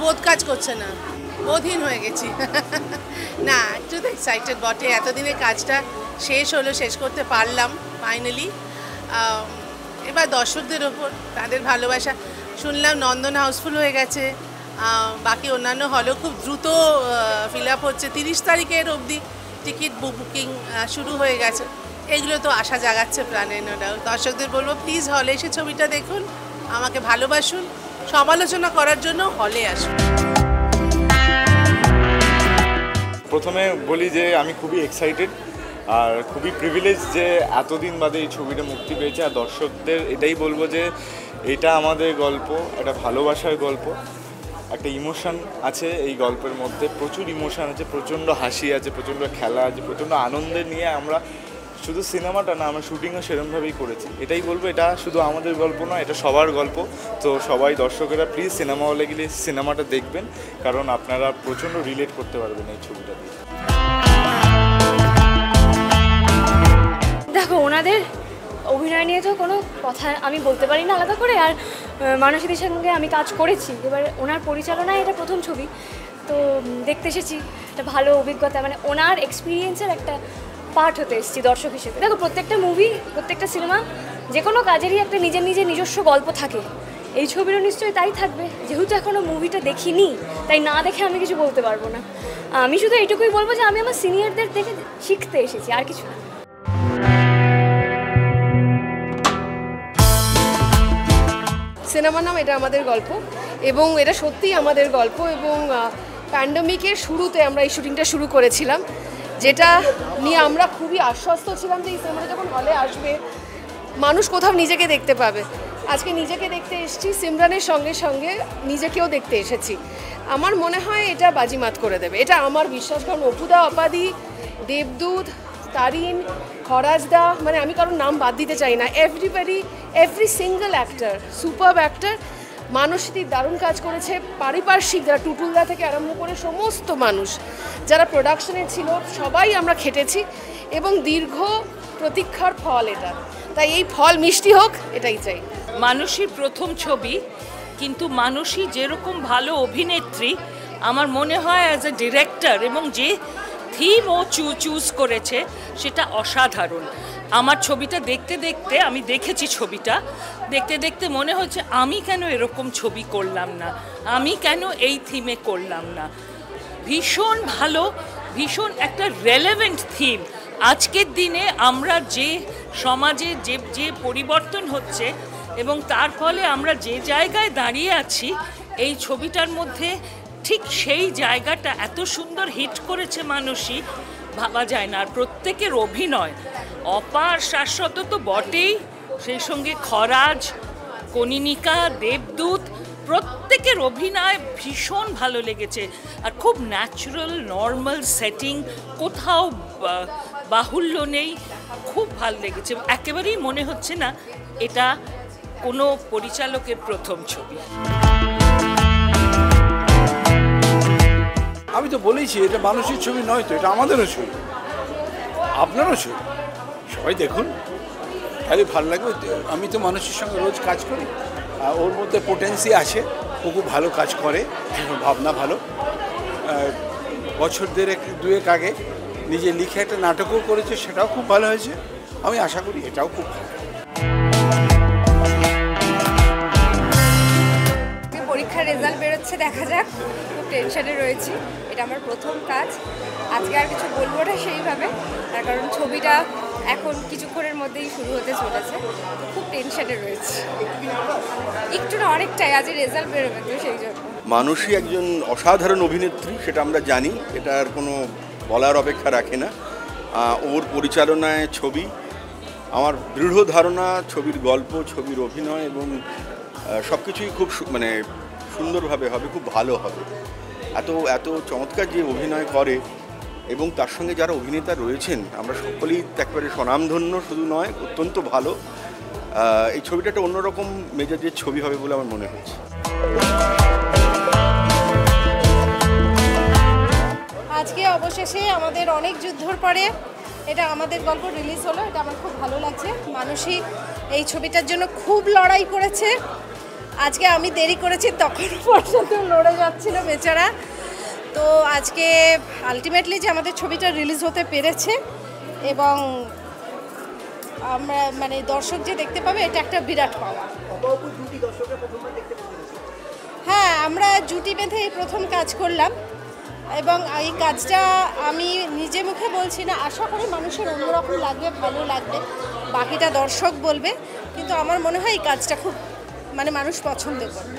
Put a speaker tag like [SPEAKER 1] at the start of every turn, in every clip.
[SPEAKER 1] বোধ কাজ করছে না, বোধহীন হয়ে গেছি। না, একটু তো এক্সাইটেড বটে, এতদিনের কাজটা শেষ হলো, শেষ করতে পারলাম ফাইনালি। এবার দর্শকদের ওপর, তাদের ভালোবাসা। শুনলাম নন্দন হাউসফুল হয়ে গেছে, বাকি অন্যান্য হলেও খুব দ্রুত ফিল আপ হচ্ছে। 30 তারিখের অবধি টিকিট বুকিং শুরু হয়ে গেছে। এগুলো তো আশা জাগাচ্ছে প্রাণে। দর্শকদের বলবো প্লিজ হলে এসে ছবিটা দেখুন, আমাকে ভালোবাসুন, সমালোচনা করার জন্য হলে আসুন।
[SPEAKER 2] প্রথমে বলি যে আমি খুবই এক্সাইটেড আর খুবই প্রিভিলেজ যে এতদিন বাদে এই ছবিটা মুক্তি পেয়েছে। আর দর্শকদের এটাই বলবো যে এটা আমাদের গল্প, একটা ভালোবাসার গল্প, একটা ইমোশন আছে এই গল্পের মধ্যে, প্রচুর ইমোশন আছে, প্রচণ্ড হাসি আছে, প্রচণ্ড খেলা আছে, প্রচণ্ড আনন্দের নিয়ে আমরা শুধু সিনেমাটা না, আমরা শুটিংও সেরকমভাবেই করেছি। এটাই বলবো, এটা শুধু আমাদের গল্প না, এটা সবার গল্প। তো সবাই দর্শকেরা প্লিজ সিনেমা হলে গেলে সিনেমাটা দেখবেন, কারণ আপনারা প্রচণ্ড রিলেট করতে পারবেন এই ছবিটা দিয়ে।
[SPEAKER 3] দেখো, ওনাদের অভিনয় নিয়ে তো কোনো কথা আমি বলতে পারি না আলাদা করে। আর মানসীদের সঙ্গে আমি কাজ করেছি, এবার ওনার পরিচালনায় এটা প্রথম ছবি, তো দেখতে এসেছি, একটা ভালো অভিজ্ঞতা, মানে ওনার এক্সপিরিয়েন্সের একটা পার্ট হতে এসেছি দর্শক হিসেবে। দেখো, প্রত্যেকটা মুভি, প্রত্যেকটা সিনেমা, যে কোনো কাজেরই একটা নিজস্ব গল্প থাকে। এই ছবিরও নিশ্চয়ই তাই থাকবে। যেহেতু এখনও মুভিটা দেখিনি, তাই না দেখে আমি কিছু বলতে পারবো না। আমি শুধু এইটুকুই বলবো যে আমি আমার সিনিয়রদের দেখে শিখতে এসেছি, আর কিছু না।
[SPEAKER 4] সিনেমার নাম এটা আমাদের গল্প, এবং এটা সত্যিই আমাদের গল্প। এবং প্যান্ডেমিকের শুরুতে আমরা এই শুটিংটা শুরু করেছিলাম, যেটা নিয়ে আমরা খুবই আশ্বস্ত ছিলাম যে এই সিনেমাটা যখন হলে আসবে মানুষ কোথাও নিজেকে দেখতে পাবে। আজকে নিজেকে দেখতে এসেছি, সিমরানের সঙ্গে সঙ্গে নিজেকেও দেখতে এসেছি। আমার মনে হয় এটা বাজিমাত করে দেবে, এটা আমার বিশ্বাস। কারণ অপুদা, অপাদি, দেবদূত, তারিন, খরাজদা, মানে আমি কারোর নাম বাদ দিতে চাই না। Every single actor, superb actor. Mansi দারুণ কাজ করেছে, পারিপার্শ্বিক যারা টুটুলদা থেকে আরম্ভ করে সমস্ত মানুষ যারা প্রোডাকশনে ছিল, সবাই আমরা খেটেছি, এবং দীর্ঘ প্রতীক্ষার ফল এটা। তাই এই ফল মিষ্টি হোক, এটাই চাই।
[SPEAKER 5] মানসীর প্রথম ছবি, কিন্তু মানসী যেরকম ভালো অভিনেত্রী, আমার মনে হয় অ্যাজ এ ডিরেক্টর, এবং যে থিম ও চুজ করেছে সেটা অসাধারণ। আমার ছবিটা দেখতে দেখতে, আমি দেখেছি ছবিটা দেখতে দেখতে মনে হচ্ছে আমি কেন এরকম ছবি করলাম না, আমি কেন এই থিমে করলাম না। ভীষণ ভালো, ভীষণ একটা রেলেভেন্ট থিম। আজকের দিনে আমরা যে সমাজে যে পরিবর্তন হচ্ছে এবং তার ফলে আমরা যে জায়গায় দাঁড়িয়ে আছি, এই ছবিটার মধ্যে ঠিক সেই জায়গাটা এত সুন্দর হিট করেছে মানসী, ভাবা যায় না। আর প্রত্যেকের অভিনয় অপার শাশ্বত তো বটেই, সেই সঙ্গে খরাজ, কনিনিকা, দেবদূত, প্রত্যেকের অভিনয় ভীষণ ভালো লেগেছে। আর খুব ন্যাচারাল, নর্মাল সেটিং, কোথাও বাহুল্য নেই, খুব ভালো লেগেছে। একেবারেই মনে হচ্ছে না এটা কোনো পরিচালকের প্রথম ছবি।
[SPEAKER 6] আমি তো বলেইছি এটা মানসিক ছবি নয়, তো এটা আমাদেরও ছবি, আপনারও ছবি। সবাই দেখুন, তাহলে ভালো লাগবে। আমি তো মানুষের সঙ্গে রোজ কাজ করি, ওর মধ্যে পোটেন্সি আছে, ও খুব ভালো কাজ করে, ভাবনা ভালো। বছর দুয়েক আগে নিজে লিখে একটা নাটকও করেছে, সেটাও খুব ভালো হয়েছে। আমি আশা করি এটাও খুব ভালো।
[SPEAKER 7] পরীক্ষার রেজাল্ট বেরোচ্ছে, দেখা যাক। খুব টেনশনে রয়েছি, এটা আমার প্রথম কাজ। আজকে আর কিছু বলবো না সেইভাবে, তার কারণ ছবিটা এখন কিছুক্ষণের মধ্যেই শুরু হতে চলেছে। খুব টেনশনে রয়েছে, একটু না অনেকটাই। আজ রেজাল্ট বেরোবে, তো সেই জন্য।
[SPEAKER 8] মানসী একজন অসাধারণ অভিনেত্রী, সেটা আমরা জানি, এটা আর কোনো বলার অপেক্ষা রাখে না। ওর পরিচালনায় ছবি, আমার দৃঢ় ধারণা ছবির গল্প, ছবির অভিনয় এবং সব কিছুই খুব মানে সুন্দরভাবে হবে, খুব ভালো হবে। এত চমৎকার যে অভিনয় করে, এবং তার সঙ্গে যারা অভিনেতা রয়েছেন আমরা সকলেই একেবারে স্বনামধন্য, শুধু নয় অত্যন্ত ভালো। এই ছবিটা একটা অন্যরকম মেজাজের ছবি হবে বলে আমার মনে হচ্ছে।
[SPEAKER 4] আজকে অবশেষে আমাদের অনেক যুদ্ধর পরে এটা আমাদের গল্প রিলিজ হলো, এটা আমার খুব ভালো লাগছে। মানসী এই ছবিটার জন্য খুব লড়াই করেছে, আজকে আমি দেরি করেছি তখন পর্যন্ত লড়ে যাচ্ছিল বেচারা। তো আজকে আলটিমেটলি যে আমাদের ছবিটা রিলিজ হতে পেরেছে এবং আমরা মানে দর্শক যে দেখতে পাবে এটা একটা বিরাট পাওয়া। হ্যাঁ, আমরা জুটি বেঁধে এই প্রথম কাজ করলাম এবং এই কাজটা আমি নিজে মুখে বলছি না, আশা করি মানুষের অন্যরকম লাগবে, ভালো লাগবে, বাকিটা দর্শক বলবে, কিন্তু আমার মনে হয় এই কাজটা খুব মানে মানুষ পছন্দ করবে।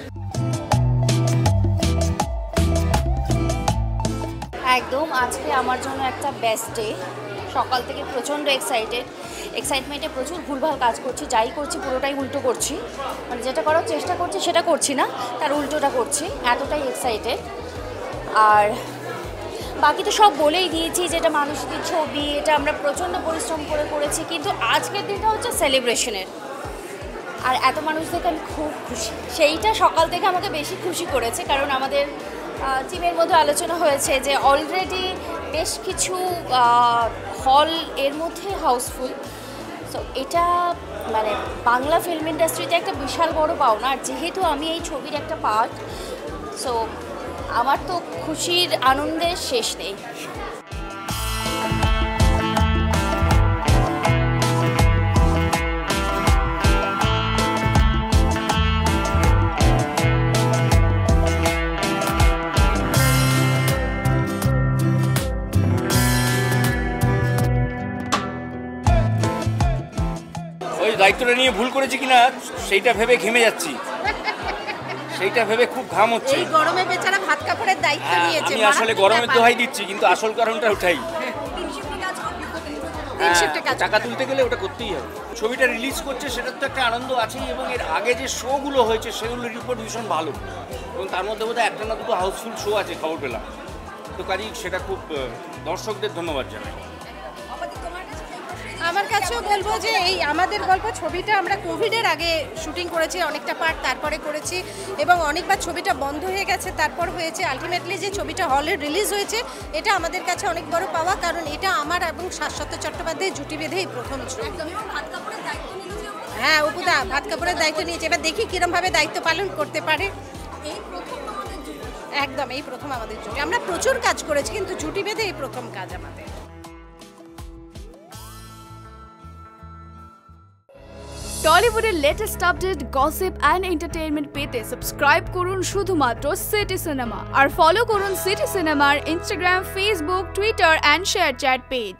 [SPEAKER 9] একদম আজকে আমার জন্য একটা বেস্ট ডে। সকাল থেকে প্রচণ্ড এক্সাইটমেন্টে প্রচুর ভুলভাল কাজ করছি, যাই করছি পুরোটাই উল্টো করছি, মানে যেটা করার চেষ্টা করছি সেটা করছি না, তার উল্টোটা করছি, এতটাই এক্সাইটেড। আর বাকি তো সব বলেই দিয়েছি, যেটা মানুষদের ছবি, এটা আমরা প্রচণ্ড পরিশ্রম করে করেছি, কিন্তু আজকের দিনটা হচ্ছে সেলিব্রেশনের। আর এত মানুষ দেখে আমি খুব খুশি, সেইটা সকাল থেকে আমাকে বেশি খুশি করেছে, কারণ আমাদের টিমের মধ্যে আলোচনা হয়েছে যে অলরেডি বেশ কিছু হল এর মধ্যে হাউসফুল। সো এটা মানে বাংলা ফিল্ম ইন্ডাস্ট্রিতে একটা বিশাল বড় পাওনা, আর যেহেতু আমি এই ছবির একটা পার্ট, সো আমার তো খুশির আনন্দের শেষ নেই।
[SPEAKER 10] ওই দায়িত্বটা নিয়ে ভুল করেছি কিনা সেইটা ভেবে ঘেমে যাচ্ছি, সেইটা ভেবে খুব ঘাম হচ্ছে।
[SPEAKER 4] এই গরমে বেচারা ভাত কাপড়ের দায়িত্ব নিয়েছে।
[SPEAKER 10] আমি আসলে গরমের দোহাই দিচ্ছি, কিন্তু আসল কারণটা ওটাই। টাকা তুলতে গেলে ওটা করতেই হবে। ছবিটা রিলিজ করছে সেটার তো একটা আনন্দ আছেই, এবং এর আগে যে শোগুলো হয়েছে সেগুলোর রিপোর্ট ভীষণ ভালো, এবং তার মধ্যে বোধহয় একটা না দুটো হাউসফুল শো আছে খবর পেলাম, তো কাজেই সেটা খুব দর্শকদের ধন্যবাদ জানাই।
[SPEAKER 4] আমার কাছেও বলবো যে এই আমাদের গল্প ছবিটা আমরা কোভিডের আগে শুটিং করেছি, অনেকটা পার্ট তারপরে করেছি, এবং অনেকবার ছবিটা বন্ধ হয়ে গেছে, তারপর হয়েছে। আলটিমেটলি যে ছবিটা হলে রিলিজ হয়েছে এটা আমাদের কাছে অনেক বড় পাওয়া, কারণ এটা আমার এবং শাশ্বত চট্টোপাধ্যায় জুটি বেঁধে এই প্রথম ছবি। হ্যাঁ, অপুদা ভাত কাপড়ের দায়িত্ব নিয়েছে, এবার দেখি কিরমভাবে দায়িত্ব পালন করতে পারে। একদম এই প্রথম আমাদের জুটি, আমরা প্রচুর কাজ করেছি কিন্তু জুটি বেঁধে এই প্রথম কাজ আমাদের।
[SPEAKER 11] টলিউডের latest update, gossip and entertainment পেতে সাবস্ক্রাইব করুন শুধুমাত্র সিটি সিনেমা, আর ফলো করুন সিটি সিনেমার Instagram, Facebook, Twitter and ShareChat page.